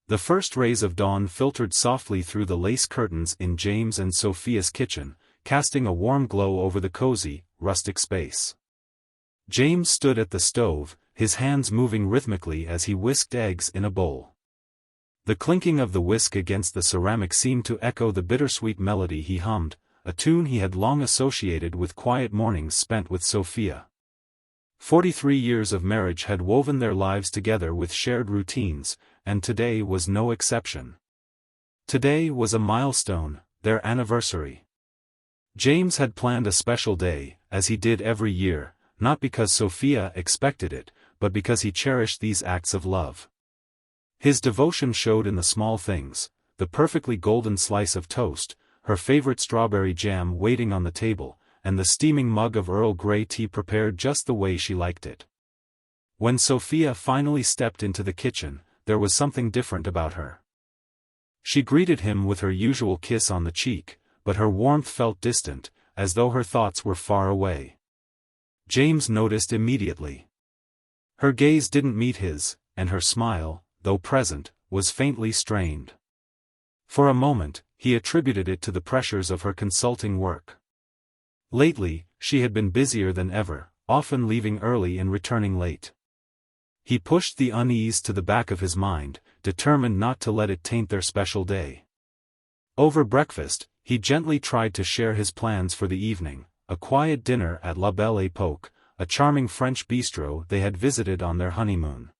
The first rays of dawn filtered softly through the lace curtains in James and Sophia's kitchen, casting a warm glow over the cozy, rustic space. James stood at the stove, his hands moving rhythmically as he whisked eggs in a bowl. The clinking of the whisk against the ceramic seemed to echo the bittersweet melody he hummed, a tune he had long associated with quiet mornings spent with Sophia. 43 years of marriage had woven their lives together with shared routines, and today was no exception. Today was a milestone, their anniversary. James had planned a special day, as he did every year, not because Sophia expected it, but because he cherished these acts of love. His devotion showed in the small things, the perfectly golden slice of toast, her favorite strawberry jam waiting on the table, and the steaming mug of Earl Grey tea prepared just the way she liked it. When Sophia finally stepped into the kitchen, there was something different about her. She greeted him with her usual kiss on the cheek, but her warmth felt distant, as though her thoughts were far away. James noticed immediately. Her gaze didn't meet his, and her smile, though present, was faintly strained. For a moment, he attributed it to the pressures of her consulting work. Lately, she had been busier than ever, often leaving early and returning late. He pushed the unease to the back of his mind, determined not to let it taint their special day. Over breakfast, he gently tried to share his plans for the evening, a quiet dinner at La Belle Époque, a charming French bistro they had visited on their honeymoon.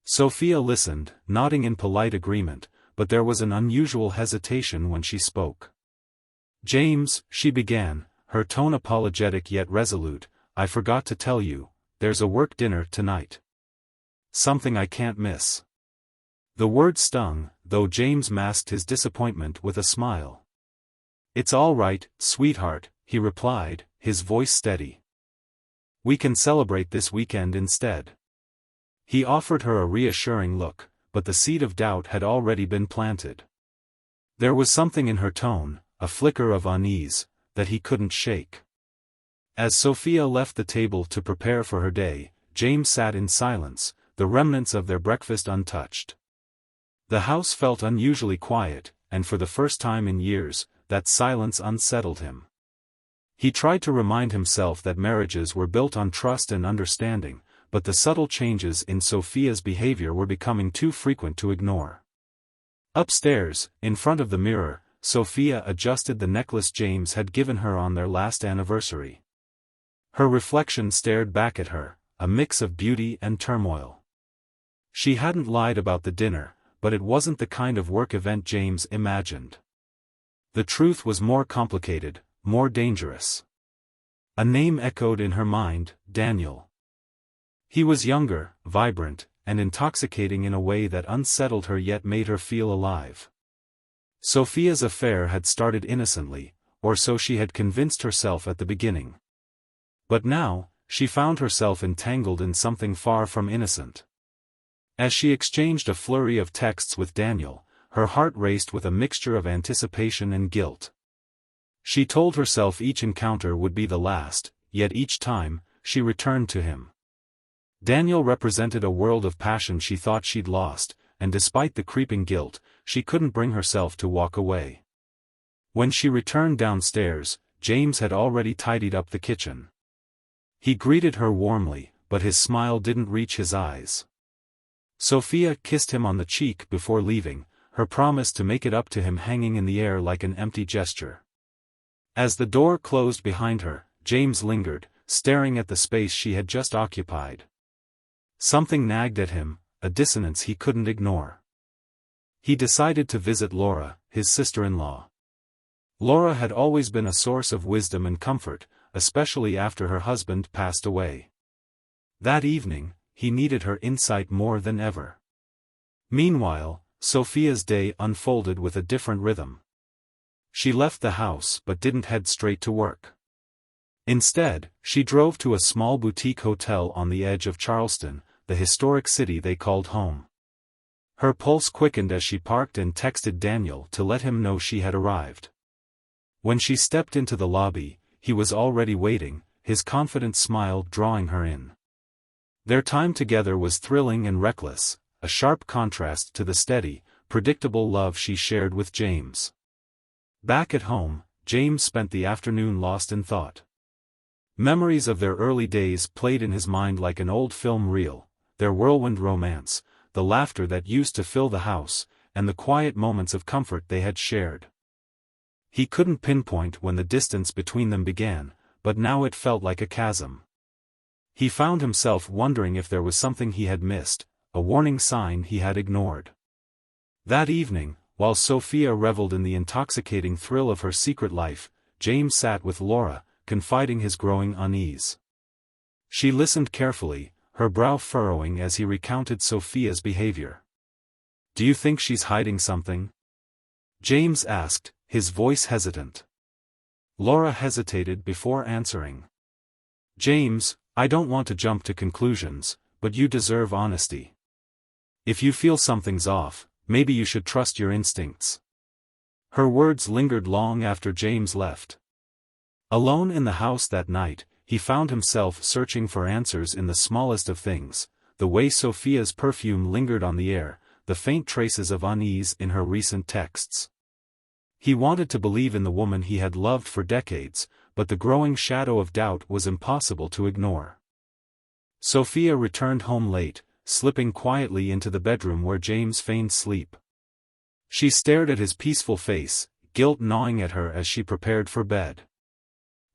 Sophia listened, nodding in polite agreement, but there was an unusual hesitation when she spoke. "James," she began, her tone apologetic yet resolute, "I forgot to tell you, there's a work dinner tonight. Something I can't miss." The word stung, though James masked his disappointment with a smile. "It's all right, sweetheart," he replied, his voice steady. "We can celebrate this weekend instead." He offered her a reassuring look, but the seed of doubt had already been planted. There was something in her tone, a flicker of unease, that he couldn't shake. As Sophia left the table to prepare for her day, James sat in silence, the remnants of their breakfast untouched. The house felt unusually quiet, and for the first time in years, that silence unsettled him. He tried to remind himself that marriages were built on trust and understanding, but the subtle changes in Sophia's behavior were becoming too frequent to ignore. Upstairs, in front of the mirror, Sophia adjusted the necklace James had given her on their last anniversary. Her reflection stared back at her, a mix of beauty and turmoil. She hadn't lied about the dinner, but it wasn't the kind of work event James imagined. The truth was more complicated, more dangerous. A name echoed in her mind, Daniel. He was younger, vibrant, and intoxicating in a way that unsettled her yet made her feel alive. Sophia's affair had started innocently, or so she had convinced herself at the beginning. But now, she found herself entangled in something far from innocent. As she exchanged a flurry of texts with Daniel, her heart raced with a mixture of anticipation and guilt. She told herself each encounter would be the last, yet each time, she returned to him. Daniel represented a world of passion she thought she'd lost, and despite the creeping guilt, she couldn't bring herself to walk away. When she returned downstairs, James had already tidied up the kitchen. He greeted her warmly, but his smile didn't reach his eyes. Sophia kissed him on the cheek before leaving, her promise to make it up to him hanging in the air like an empty gesture. As the door closed behind her, James lingered, staring at the space she had just occupied. Something nagged at him, a dissonance he couldn't ignore. He decided to visit Laura, his sister-in-law. Laura had always been a source of wisdom and comfort, especially after her husband passed away. That evening, he needed her insight more than ever. Meanwhile, Sophia's day unfolded with a different rhythm. She left the house but didn't head straight to work. Instead, she drove to a small boutique hotel on the edge of Charleston, the historic city they called home. Her pulse quickened as she parked and texted Daniel to let him know she had arrived. When she stepped into the lobby, he was already waiting, his confident smile drawing her in. Their time together was thrilling and reckless, a sharp contrast to the steady, predictable love she shared with James. Back at home, James spent the afternoon lost in thought. Memories of their early days played in his mind like an old film reel, their whirlwind romance, the laughter that used to fill the house, and the quiet moments of comfort they had shared. He couldn't pinpoint when the distance between them began, but now it felt like a chasm. He found himself wondering if there was something he had missed, a warning sign he had ignored. That evening, while Sophia reveled in the intoxicating thrill of her secret life, James sat with Laura, confiding his growing unease. She listened carefully, her brow furrowing as he recounted Sophia's behavior. "Do you think she's hiding something?" James asked, his voice hesitant. Laura hesitated before answering. "James, I don't want to jump to conclusions, but you deserve honesty. If you feel something's off, maybe you should trust your instincts." Her words lingered long after James left. Alone in the house that night, he found himself searching for answers in the smallest of things, the way Sophia's perfume lingered on the air, the faint traces of unease in her recent texts. He wanted to believe in the woman he had loved for decades, but the growing shadow of doubt was impossible to ignore. Sophia returned home late, slipping quietly into the bedroom where James feigned sleep. She stared at his peaceful face, guilt gnawing at her as she prepared for bed.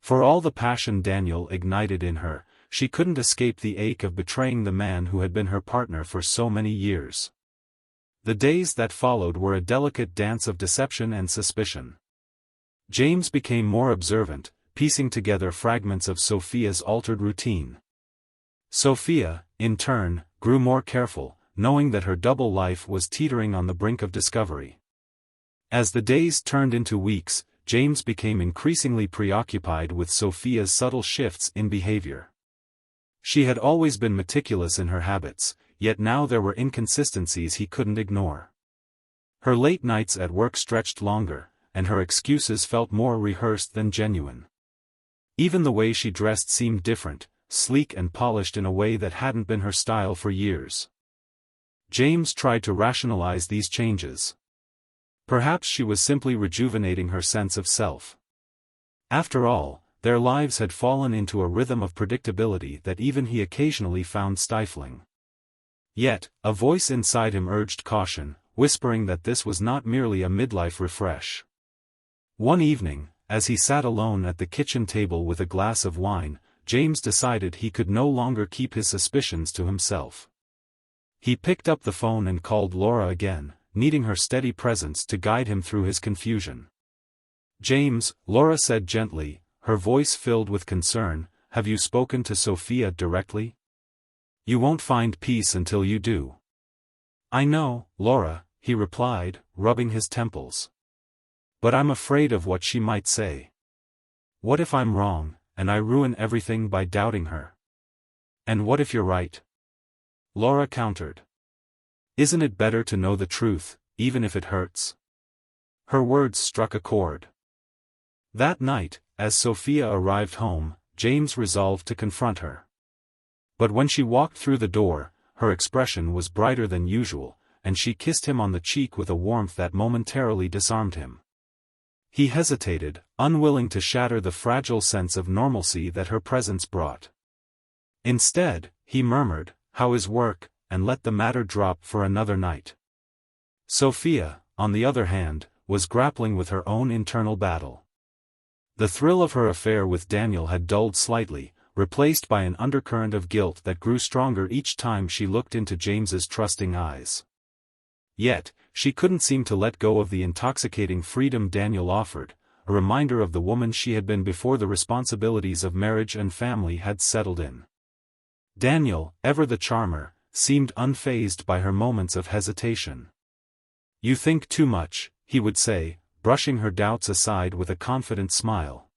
For all the passion Daniel ignited in her, she couldn't escape the ache of betraying the man who had been her partner for so many years. The days that followed were a delicate dance of deception and suspicion. James became more observant, piecing together fragments of Sophia's altered routine. Sophia, in turn, grew more careful, knowing that her double life was teetering on the brink of discovery. As the days turned into weeks, James became increasingly preoccupied with Sophia's subtle shifts in behavior. She had always been meticulous in her habits, yet now there were inconsistencies he couldn't ignore. Her late nights at work stretched longer, and her excuses felt more rehearsed than genuine. Even the way she dressed seemed different, sleek and polished in a way that hadn't been her style for years. James tried to rationalize these changes. Perhaps she was simply rejuvenating her sense of self. After all, their lives had fallen into a rhythm of predictability that even he occasionally found stifling. Yet, a voice inside him urged caution, whispering that this was not merely a midlife refresh. One evening, as he sat alone at the kitchen table with a glass of wine, James decided he could no longer keep his suspicions to himself. He picked up the phone and called Laura again, needing her steady presence to guide him through his confusion. "James," Laura said gently, her voice filled with concern, "have you spoken to Sophia directly? You won't find peace until you do." "I know, Laura," he replied, rubbing his temples. "But I'm afraid of what she might say. What if I'm wrong, and I ruin everything by doubting her? And what if you're right?" Laura countered. "Isn't it better to know the truth, even if it hurts?" Her words struck a chord. That night, as Sophia arrived home, James resolved to confront her. But when she walked through the door, her expression was brighter than usual, and she kissed him on the cheek with a warmth that momentarily disarmed him. He hesitated, unwilling to shatter the fragile sense of normalcy that her presence brought. Instead, he murmured, "How is work?" and let the matter drop for another night. Sophia, on the other hand, was grappling with her own internal battle. The thrill of her affair with Daniel had dulled slightly, replaced by an undercurrent of guilt that grew stronger each time she looked into James's trusting eyes. Yet, she couldn't seem to let go of the intoxicating freedom Daniel offered, a reminder of the woman she had been before the responsibilities of marriage and family had settled in. Daniel, ever the charmer, seemed unfazed by her moments of hesitation. "You think too much," he would say, brushing her doubts aside with a confident smile.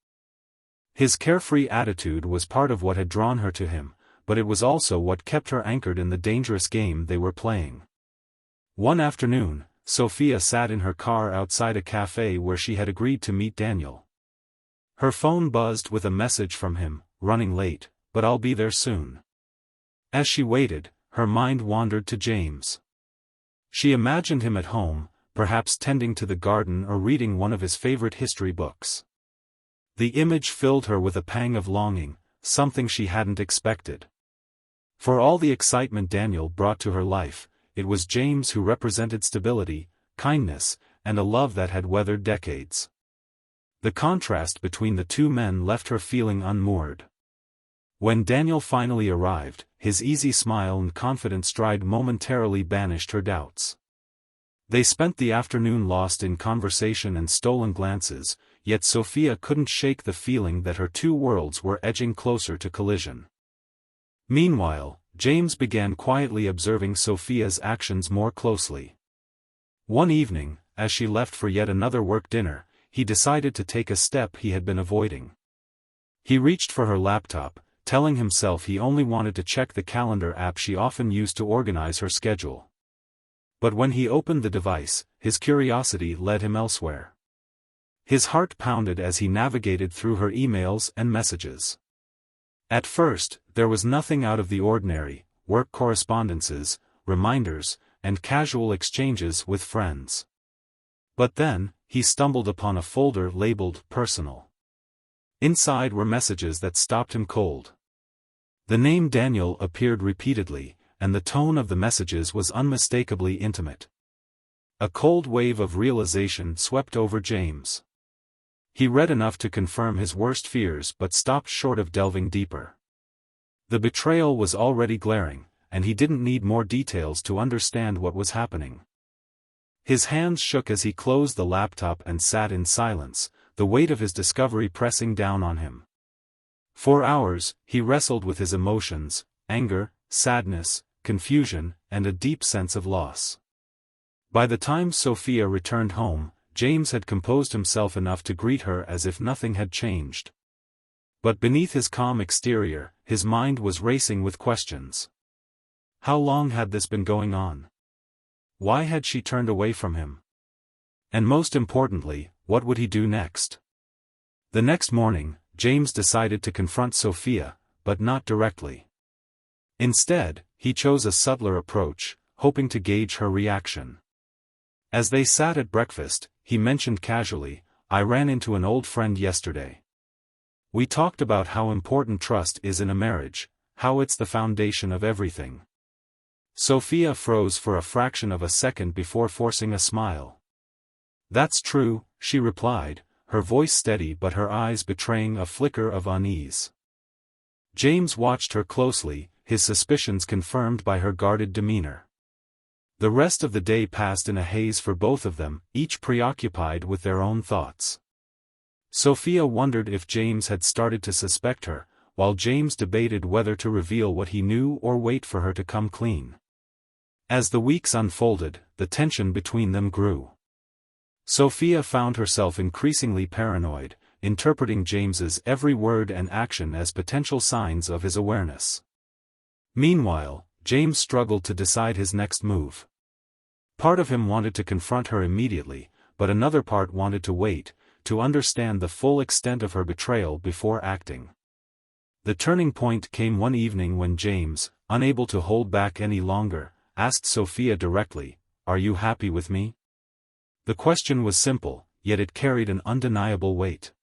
His carefree attitude was part of what had drawn her to him, but it was also what kept her anchored in the dangerous game they were playing. One afternoon, Sophia sat in her car outside a cafe where she had agreed to meet Daniel. Her phone buzzed with a message from him, "Running late, but I'll be there soon." As she waited, her mind wandered to James. She imagined him at home, perhaps tending to the garden or reading one of his favorite history books. The image filled her with a pang of longing, something she hadn't expected. For all the excitement Daniel brought to her life, it was James who represented stability, kindness, and a love that had weathered decades. The contrast between the two men left her feeling unmoored. When Daniel finally arrived, his easy smile and confident stride momentarily banished her doubts. They spent the afternoon lost in conversation and stolen glances, yet Sophia couldn't shake the feeling that her two worlds were edging closer to collision. Meanwhile, James began quietly observing Sophia's actions more closely. One evening, as she left for yet another work dinner, he decided to take a step he had been avoiding. He reached for her laptop, telling himself he only wanted to check the calendar app she often used to organize her schedule. But when he opened the device, his curiosity led him elsewhere. His heart pounded as he navigated through her emails and messages. At first, there was nothing out of the ordinary: work correspondences, reminders, and casual exchanges with friends. But then, he stumbled upon a folder labeled Personal. Inside were messages that stopped him cold. The name Daniel appeared repeatedly, and the tone of the messages was unmistakably intimate. A cold wave of realization swept over James. He read enough to confirm his worst fears but stopped short of delving deeper. The betrayal was already glaring, and he didn't need more details to understand what was happening. His hands shook as he closed the laptop and sat in silence, the weight of his discovery pressing down on him. For hours, he wrestled with his emotions: anger, sadness, confusion, and a deep sense of loss. By the time Sophia returned home, James had composed himself enough to greet her as if nothing had changed. But beneath his calm exterior, his mind was racing with questions. How long had this been going on? Why had she turned away from him? And most importantly, what would he do next? The next morning, James decided to confront Sophia, but not directly. Instead, he chose a subtler approach, hoping to gauge her reaction. As they sat at breakfast, he mentioned casually, "I ran into an old friend yesterday. We talked about how important trust is in a marriage, how it's the foundation of everything." Sophia froze for a fraction of a second before forcing a smile. "That's true," she replied, her voice steady but her eyes betraying a flicker of unease. James watched her closely, his suspicions confirmed by her guarded demeanor. The rest of the day passed in a haze for both of them, each preoccupied with their own thoughts. Sophia wondered if James had started to suspect her, while James debated whether to reveal what he knew or wait for her to come clean. As the weeks unfolded, the tension between them grew. Sophia found herself increasingly paranoid, interpreting James's every word and action as potential signs of his awareness. Meanwhile, James struggled to decide his next move. Part of him wanted to confront her immediately, but another part wanted to wait, to understand the full extent of her betrayal before acting. The turning point came one evening when James, unable to hold back any longer, asked Sophia directly, "Are you happy with me?" The question was simple, yet it carried an undeniable weight.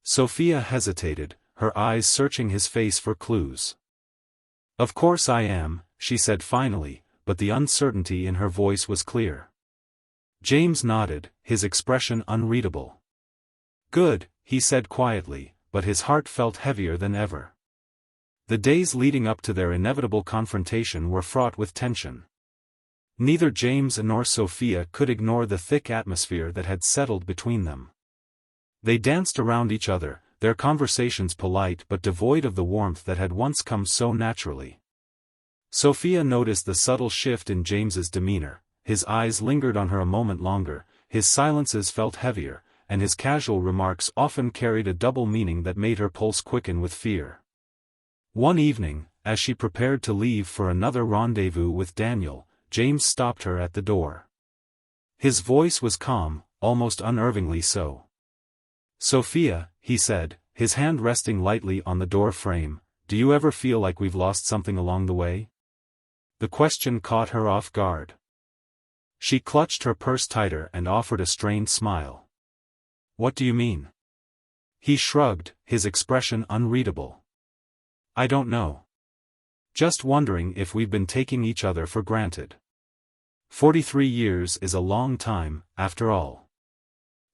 Sophia hesitated, her eyes searching his face for clues. "Of course I am," she said finally, but the uncertainty in her voice was clear. James nodded, his expression unreadable. "Good," he said quietly, but his heart felt heavier than ever. The days leading up to their inevitable confrontation were fraught with tension. Neither James nor Sophia could ignore the thick atmosphere that had settled between them. They danced around each other, their conversations polite but devoid of the warmth that had once come so naturally. Sophia noticed the subtle shift in James's demeanor. His eyes lingered on her a moment longer, his silences felt heavier, and his casual remarks often carried a double meaning that made her pulse quicken with fear. One evening, as she prepared to leave for another rendezvous with Daniel, James stopped her at the door. His voice was calm, almost unnervingly so. "Sophia," he said, his hand resting lightly on the door frame, "do you ever feel like we've lost something along the way?" The question caught her off guard. She clutched her purse tighter and offered a strained smile. "What do you mean?" He shrugged, his expression unreadable. "I don't know. Just wondering if we've been taking each other for granted. 43 years is a long time, after all."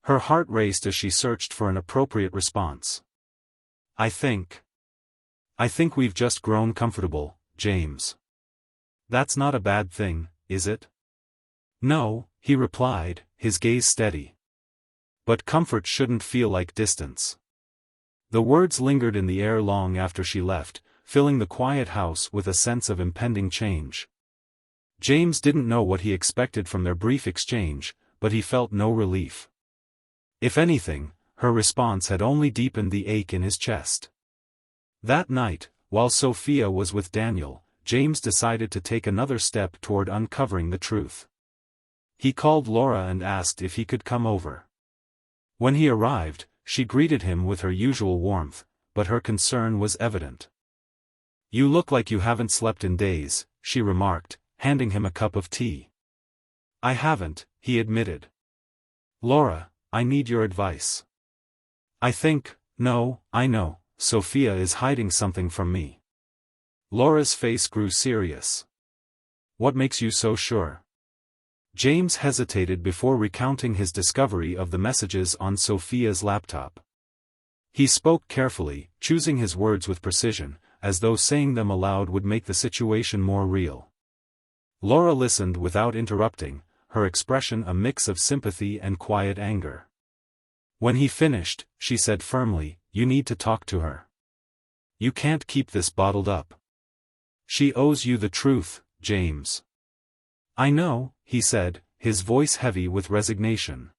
Her heart raced as she searched for an appropriate response. I think we've just grown comfortable, James. That's not a bad thing, is it?" "No," he replied, his gaze steady. "But comfort shouldn't feel like distance." The words lingered in the air long after she left, filling the quiet house with a sense of impending change. James didn't know what he expected from their brief exchange, but he felt no relief. If anything, her response had only deepened the ache in his chest. That night, while Sophia was with Daniel, James decided to take another step toward uncovering the truth. He called Laura and asked if he could come over. When he arrived, she greeted him with her usual warmth, but her concern was evident. "You look like you haven't slept in days," she remarked, handing him a cup of tea. "I haven't," he admitted. "Laura, I need your advice. I know, Sophia is hiding something from me." Laura's face grew serious. "What makes you so sure?" James hesitated before recounting his discovery of the messages on Sophia's laptop. He spoke carefully, choosing his words with precision, as though saying them aloud would make the situation more real. Laura listened without interrupting, her expression a mix of sympathy and quiet anger. When he finished, she said firmly, "You need to talk to her. You can't keep this bottled up. She owes you the truth, James." "I know," he said, his voice heavy with resignation.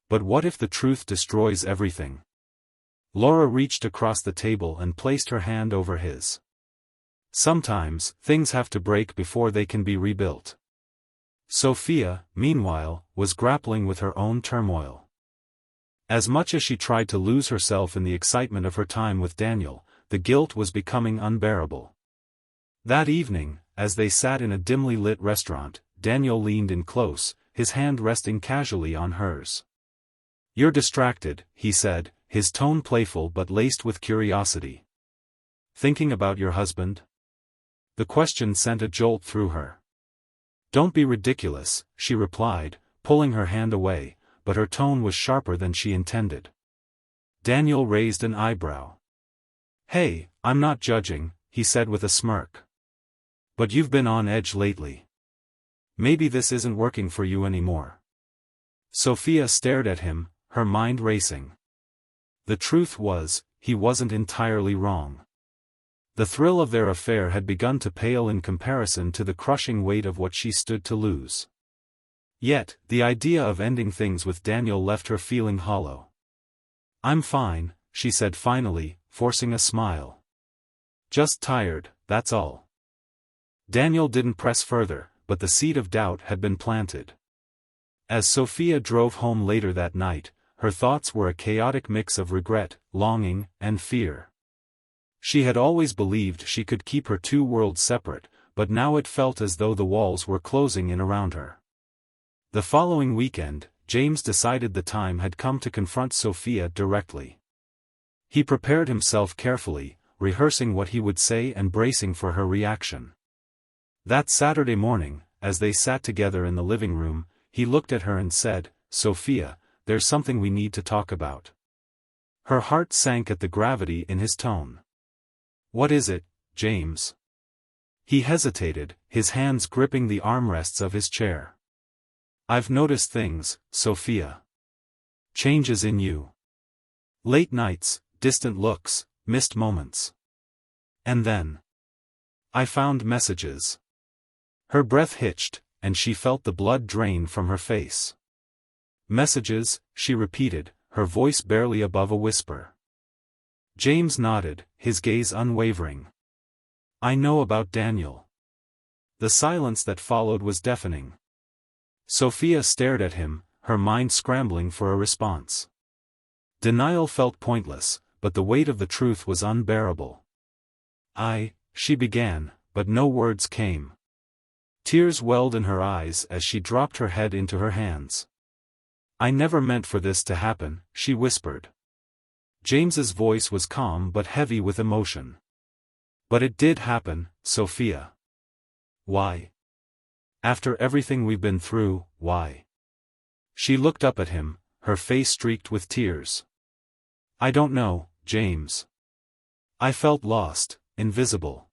"But what if the truth destroys everything?" Laura reached across the table and placed her hand over his. "Sometimes, things have to break before they can be rebuilt." Sophia, meanwhile, was grappling with her own turmoil. As much as she tried to lose herself in the excitement of her time with Daniel, the guilt was becoming unbearable. That evening, as they sat in a dimly lit restaurant, Daniel leaned in close, his hand resting casually on hers. "You're distracted," he said, his tone playful but laced with curiosity. "Thinking about your husband?" The question sent a jolt through her. "Don't be ridiculous," she replied, pulling her hand away, but her tone was sharper than she intended. Daniel raised an eyebrow. "Hey, I'm not judging," he said with a smirk. "But you've been on edge lately. Maybe this isn't working for you anymore." Sophia stared at him, her mind racing. The truth was, he wasn't entirely wrong. The thrill of their affair had begun to pale in comparison to the crushing weight of what she stood to lose. Yet, the idea of ending things with Daniel left her feeling hollow. "I'm fine," she said finally, forcing a smile. "Just tired, that's all." Daniel didn't press further, but the seed of doubt had been planted. As Sophia drove home later that night, her thoughts were a chaotic mix of regret, longing, and fear. She had always believed she could keep her two worlds separate, but now it felt as though the walls were closing in around her. The following weekend, James decided the time had come to confront Sophia directly. He prepared himself carefully, rehearsing what he would say and bracing for her reaction. That Saturday morning, as they sat together in the living room, he looked at her and said, "Sophia, there's something we need to talk about." Her heart sank at the gravity in his tone. "What is it, James?" He hesitated, his hands gripping the armrests of his chair. "I've noticed things, Sophia. Changes in you. Late nights, distant looks, missed moments. And then I found messages." Her breath hitched, and she felt the blood drain from her face. "Messages," she repeated, her voice barely above a whisper. James nodded, his gaze unwavering. "I know about Daniel." The silence that followed was deafening. Sophia stared at him, her mind scrambling for a response. Denial felt pointless, but the weight of the truth was unbearable. She began, but no words came. Tears welled in her eyes as she dropped her head into her hands. "I never meant for this to happen," she whispered. James's voice was calm but heavy with emotion. "But it did happen, Sophia." "Why? After everything we've been through, why?" She looked up at him, her face streaked with tears. "I don't know, James. I felt lost, invisible.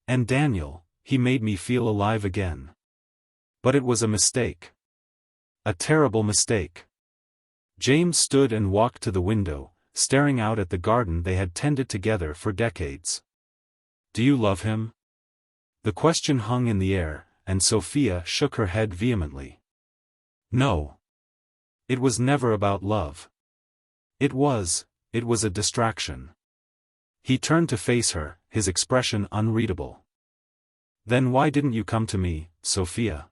And Daniel, he made me feel alive again. But it was a mistake. A terrible mistake." James stood and walked to the window, staring out at the garden they had tended together for decades. "Do you love him?" The question hung in the air, and Sophia shook her head vehemently. "No. It was never about love. It was a distraction." He turned to face her, his expression unreadable. "Then why didn't you come to me, Sophia?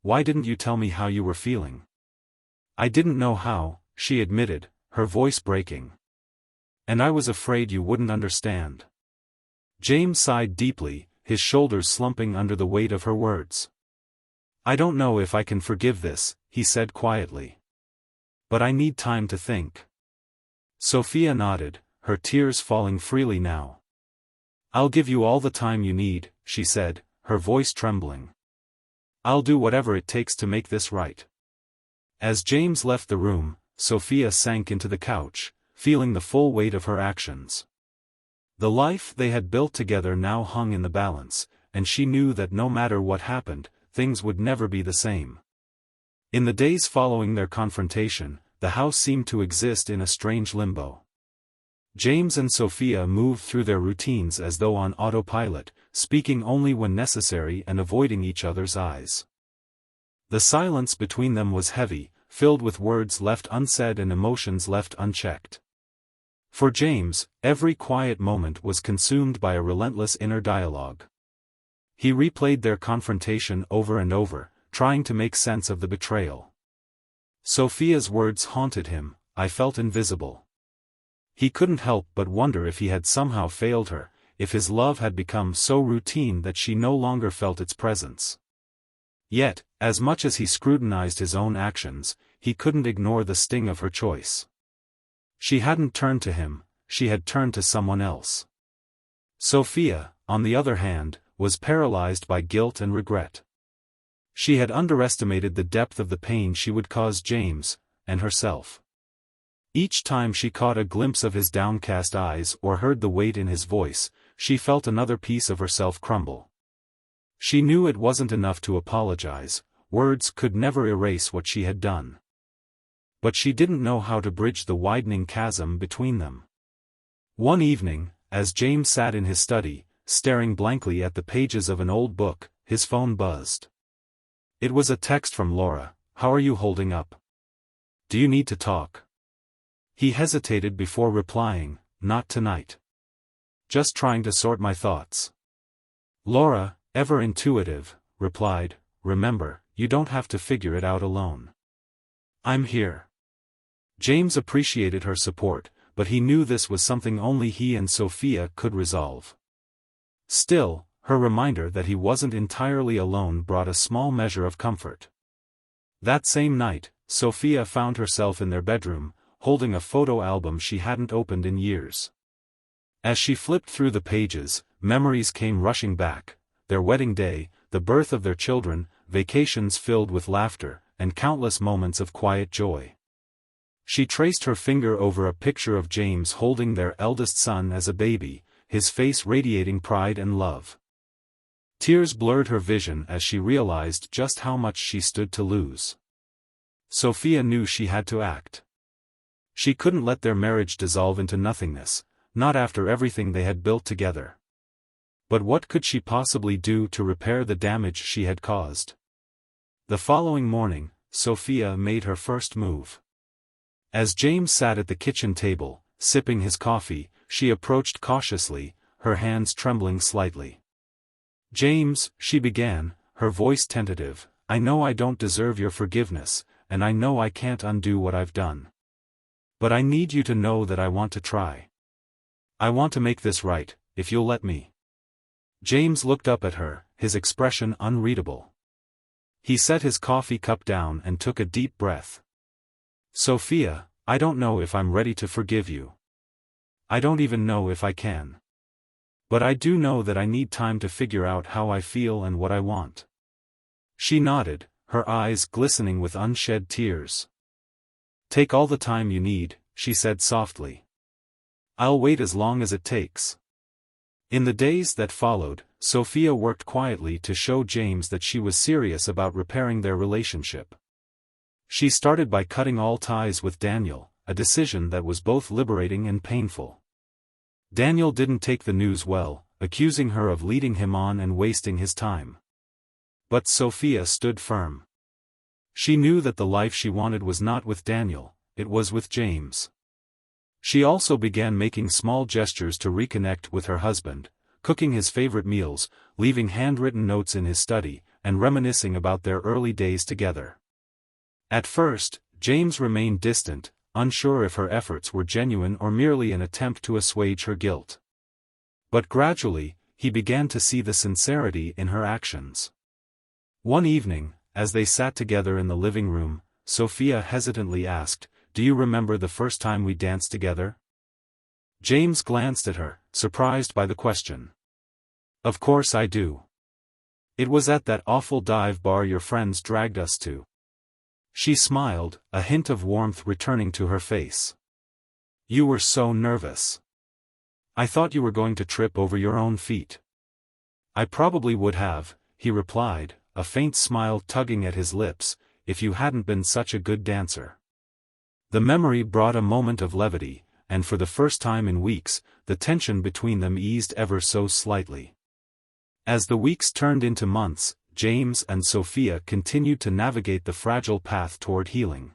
Why didn't you tell me how you were feeling?" "I didn't know how," she admitted, her voice breaking. "And I was afraid you wouldn't understand." James sighed deeply, his shoulders slumping under the weight of her words. "I don't know if I can forgive this," he said quietly. "But I need time to think." Sophia nodded, her tears falling freely now. "I'll give you all the time you need," she said, her voice trembling. "I'll do whatever it takes to make this right." As James left the room, Sophia sank into the couch, feeling the full weight of her actions. The life they had built together now hung in the balance, and she knew that no matter what happened, things would never be the same. In the days following their confrontation, the house seemed to exist in a strange limbo. James and Sophia moved through their routines as though on autopilot, speaking only when necessary and avoiding each other's eyes. The silence between them was heavy, filled with words left unsaid and emotions left unchecked. For James, every quiet moment was consumed by a relentless inner dialogue. He replayed their confrontation over and over, trying to make sense of the betrayal. Sophia's words haunted him, "I felt invisible." He couldn't help but wonder if he had somehow failed her, if his love had become so routine that she no longer felt its presence. Yet, as much as he scrutinized his own actions, he couldn't ignore the sting of her choice. She hadn't turned to him, she had turned to someone else. Sophia, on the other hand, was paralyzed by guilt and regret. She had underestimated the depth of the pain she would cause James, and herself. Each time she caught a glimpse of his downcast eyes or heard the weight in his voice, she felt another piece of herself crumble. She knew it wasn't enough to apologize, words could never erase what she had done. But she didn't know how to bridge the widening chasm between them. One evening, as James sat in his study, staring blankly at the pages of an old book, his phone buzzed. It was a text from Laura. "How are you holding up? Do you need to talk?" He hesitated before replying, "Not tonight. Just trying to sort my thoughts." Laura, ever intuitive, replied, "Remember, you don't have to figure it out alone. I'm here." James appreciated her support, but he knew this was something only he and Sophia could resolve. Still, her reminder that he wasn't entirely alone brought a small measure of comfort. That same night, Sophia found herself in their bedroom, holding a photo album she hadn't opened in years. As she flipped through the pages, memories came rushing back: their wedding day, the birth of their children, vacations filled with laughter, and countless moments of quiet joy. She traced her finger over a picture of James holding their eldest son as a baby, his face radiating pride and love. Tears blurred her vision as she realized just how much she stood to lose. Sophia knew she had to act. She couldn't let their marriage dissolve into nothingness, not after everything they had built together. But what could she possibly do to repair the damage she had caused? The following morning, Sophia made her first move. As James sat at the kitchen table, sipping his coffee, she approached cautiously, her hands trembling slightly. "James," she began, her voice tentative, "I know I don't deserve your forgiveness, and I know I can't undo what I've done. But I need you to know that I want to try. I want to make this right, if you'll let me." James looked up at her, his expression unreadable. He set his coffee cup down and took a deep breath. "Sophia, I don't know if I'm ready to forgive you. I don't even know if I can. But I do know that I need time to figure out how I feel and what I want." She nodded, her eyes glistening with unshed tears. "Take all the time you need," she said softly. "I'll wait as long as it takes." In the days that followed, Sophia worked quietly to show James that she was serious about repairing their relationship. She started by cutting all ties with Daniel, a decision that was both liberating and painful. Daniel didn't take the news well, accusing her of leading him on and wasting his time. But Sophia stood firm. She knew that the life she wanted was not with Daniel, it was with James. She also began making small gestures to reconnect with her husband, cooking his favorite meals, leaving handwritten notes in his study, and reminiscing about their early days together. At first, James remained distant, unsure if her efforts were genuine or merely an attempt to assuage her guilt. But gradually, he began to see the sincerity in her actions. One evening, as they sat together in the living room, Sophia hesitantly asked, "Do you remember the first time we danced together?" James glanced at her, surprised by the question. "Of course I do. It was at that awful dive bar your friends dragged us to." She smiled, a hint of warmth returning to her face. "You were so nervous. I thought you were going to trip over your own feet." "I probably would have," he replied, a faint smile tugging at his lips, "if you hadn't been such a good dancer." The memory brought a moment of levity, and for the first time in weeks, the tension between them eased ever so slightly. As the weeks turned into months, James and Sophia continued to navigate the fragile path toward healing.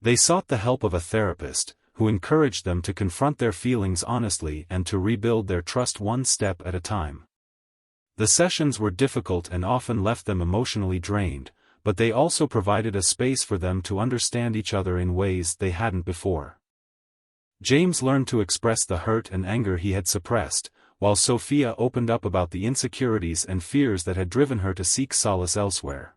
They sought the help of a therapist, who encouraged them to confront their feelings honestly and to rebuild their trust one step at a time. The sessions were difficult and often left them emotionally drained, but they also provided a space for them to understand each other in ways they hadn't before. James learned to express the hurt and anger he had suppressed, while Sophia opened up about the insecurities and fears that had driven her to seek solace elsewhere.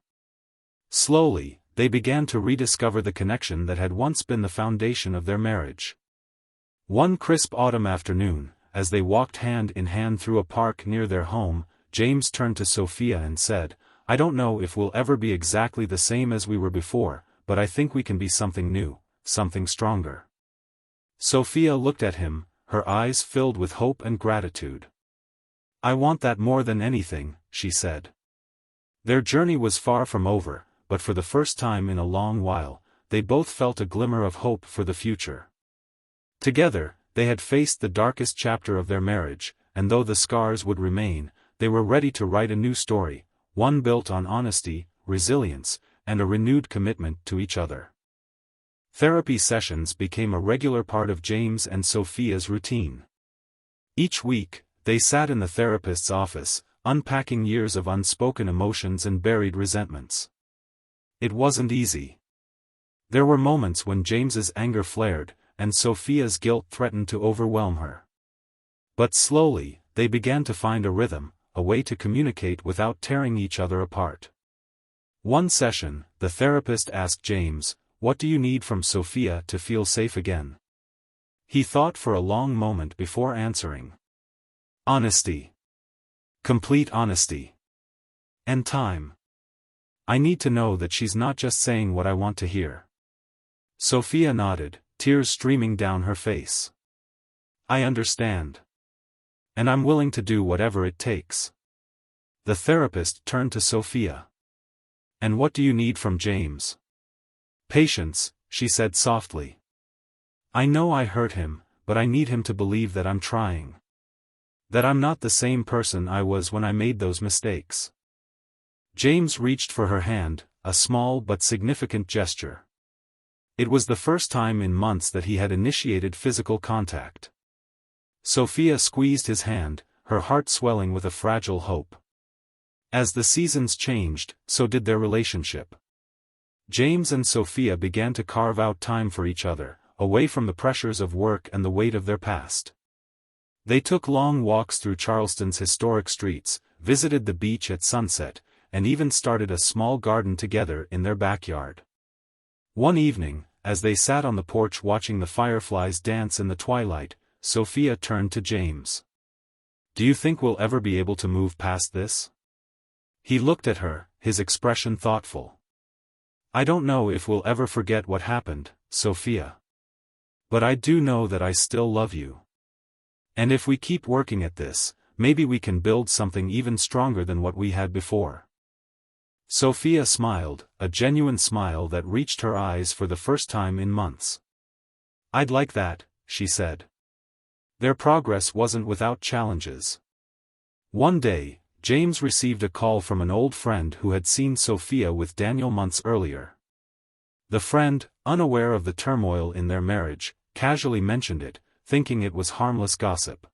Slowly, they began to rediscover the connection that had once been the foundation of their marriage. One crisp autumn afternoon, as they walked hand in hand through a park near their home, James turned to Sophia and said, "I don't know if we'll ever be exactly the same as we were before, but I think we can be something new, something stronger." Sophia looked at him, her eyes filled with hope and gratitude. "I want that more than anything," she said. Their journey was far from over, but for the first time in a long while, they both felt a glimmer of hope for the future. Together, they had faced the darkest chapter of their marriage, and though the scars would remain, they were ready to write a new story, one built on honesty, resilience, and a renewed commitment to each other. Therapy sessions became a regular part of James and Sophia's routine. Each week, they sat in the therapist's office, unpacking years of unspoken emotions and buried resentments. It wasn't easy. There were moments when James's anger flared, and Sophia's guilt threatened to overwhelm her. But slowly, they began to find a rhythm, a way to communicate without tearing each other apart. One session, the therapist asked James, "What do you need from Sophia to feel safe again?" He thought for a long moment before answering. "Honesty. Complete honesty. And time. I need to know that she's not just saying what I want to hear." Sophia nodded, tears streaming down her face. "I understand. And I'm willing to do whatever it takes." The therapist turned to Sophia. "And what do you need from James?" "Patience," she said softly. "I know I hurt him, but I need him to believe that I'm trying. That I'm not the same person I was when I made those mistakes." James reached for her hand, a small but significant gesture. It was the first time in months that he had initiated physical contact. Sophia squeezed his hand, her heart swelling with a fragile hope. As the seasons changed, so did their relationship. James and Sophia began to carve out time for each other, away from the pressures of work and the weight of their past. They took long walks through Charleston's historic streets, visited the beach at sunset, and even started a small garden together in their backyard. One evening, as they sat on the porch watching the fireflies dance in the twilight, Sophia turned to James. "Do you think we'll ever be able to move past this?" He looked at her, his expression thoughtful. "I don't know if we'll ever forget what happened, Sophia. But I do know that I still love you. And if we keep working at this, maybe we can build something even stronger than what we had before." Sophia smiled, a genuine smile that reached her eyes for the first time in months. "I'd like that," she said. Their progress wasn't without challenges. One day, James received a call from an old friend who had seen Sophia with Daniel months earlier. The friend, unaware of the turmoil in their marriage, casually mentioned it, thinking it was harmless gossip.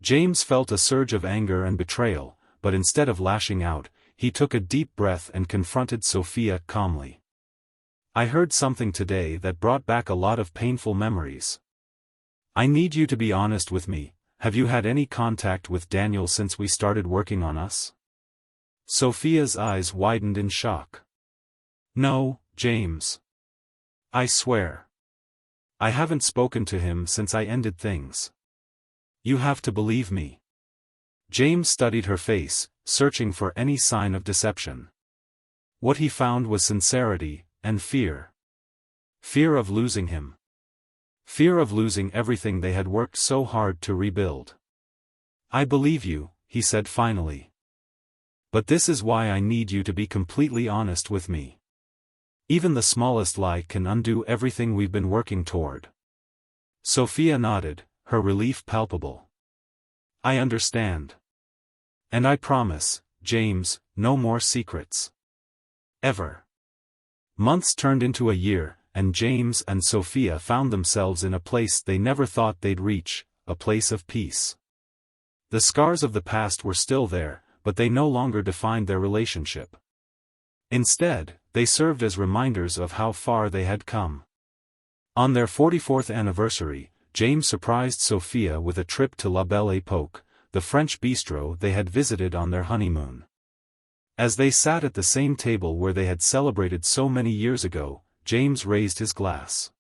James felt a surge of anger and betrayal, but instead of lashing out, he took a deep breath and confronted Sophia calmly. "I heard something today that brought back a lot of painful memories. I need you to be honest with me. Have you had any contact with Daniel since we started working on us?" Sophia's eyes widened in shock. "No, James. I swear. I haven't spoken to him since I ended things. You have to believe me." James studied her face, searching for any sign of deception. What he found was sincerity, and fear. Fear of losing him. Fear of losing everything they had worked so hard to rebuild. "I believe you," he said finally. "But this is why I need you to be completely honest with me. Even the smallest lie can undo everything we've been working toward." Sophia nodded, her relief palpable. "I understand. And I promise, James, no more secrets. Ever." Months turned into a year, and James and Sophia found themselves in a place they never thought they'd reach, a place of peace. The scars of the past were still there, but they no longer defined their relationship. Instead, they served as reminders of how far they had come. On their 44th anniversary, James surprised Sophia with a trip to La Belle Époque, the French bistro they had visited on their honeymoon. As they sat at the same table where they had celebrated so many years ago, James raised his glass.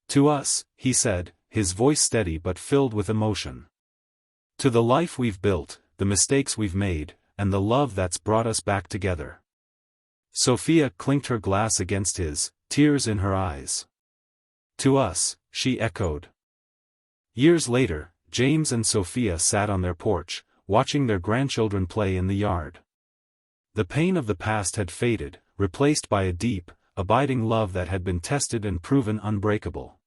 "To us," he said, his voice steady but filled with emotion. "To the life we've built, the mistakes we've made, and the love that's brought us back together." Sophia clinked her glass against his, tears in her eyes. "To us," she echoed. Years later, James and Sophia sat on their porch, watching their grandchildren play in the yard. The pain of the past had faded, replaced by a deep, abiding love that had been tested and proven unbreakable.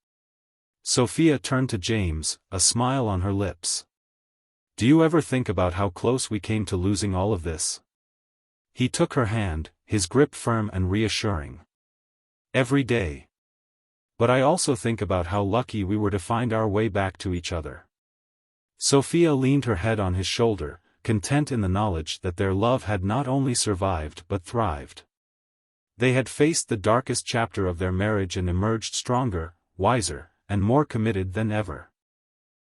Sophia turned to James, a smile on her lips. "Do you ever think about how close we came to losing all of this?" He took her hand, his grip firm and reassuring. "Every day. But I also think about how lucky we were to find our way back to each other." Sophia leaned her head on his shoulder, content in the knowledge that their love had not only survived but thrived. They had faced the darkest chapter of their marriage and emerged stronger, wiser, and more committed than ever.